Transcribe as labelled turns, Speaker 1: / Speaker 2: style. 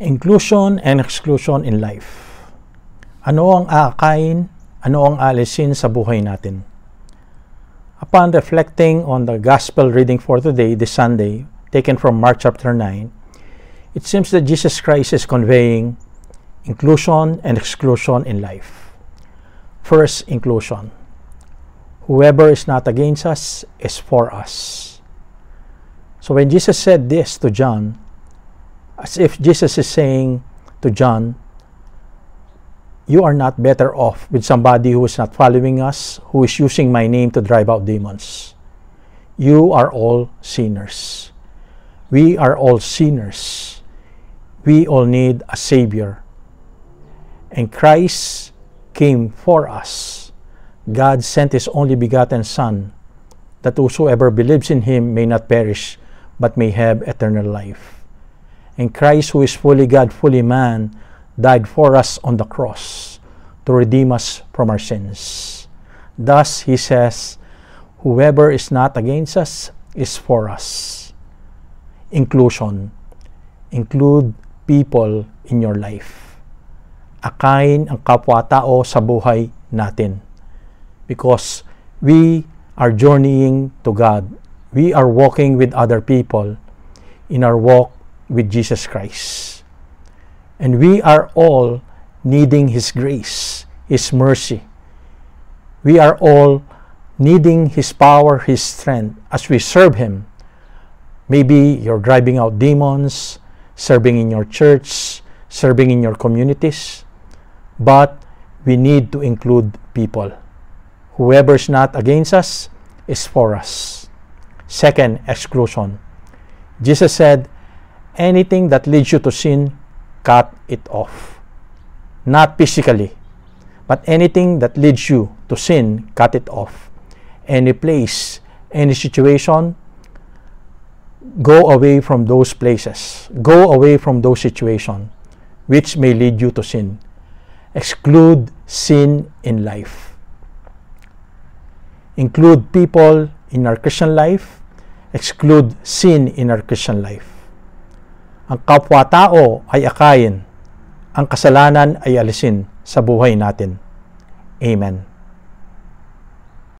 Speaker 1: Inclusion and exclusion in life. Ano ang aakayin? Ano ang alisin sa buhay natin? Upon reflecting on the gospel reading for today, this Sunday, taken from Mark chapter 9, it seems that Jesus Christ is conveying inclusion and exclusion in life. First, inclusion. Whoever is not against us is for us. So when Jesus said this to John, as if Jesus is saying to John, you are not better off with somebody who is not following us, who is using my name to drive out demons. You are all sinners. We are all sinners. We all need a Savior. And Christ came for us. God sent His only begotten Son, that whosoever believes in Him may not perish, but may have eternal life. And Christ, who is fully God, fully man, died for us on the cross to redeem us from our sins. Thus, He says, whoever is not against us is for us. Inclusion. Include people in your life. Akayin ang kapwa-tao sa buhay natin. Because we are journeying to God. We are walking with other people in our walk with Jesus Christ. And we are all needing His grace, His mercy. We are all needing His power, His strength as we serve Him. Maybe you're driving out demons, serving in your church, serving in your communities. But we need to include people. Whoever's not against us is for us. Second, exclusion. Jesus said, anything that leads you to sin, cut it off. Not physically, but anything that leads you to sin, cut it off. Any place, any situation, go away from those places. Go away from those situations which may lead you to sin. Exclude sin in life. Include people in our Christian life. Exclude sin in our Christian life. Ang kapwa-tao ay akayin. Ang kasalanan ay alisin sa buhay natin. Amen.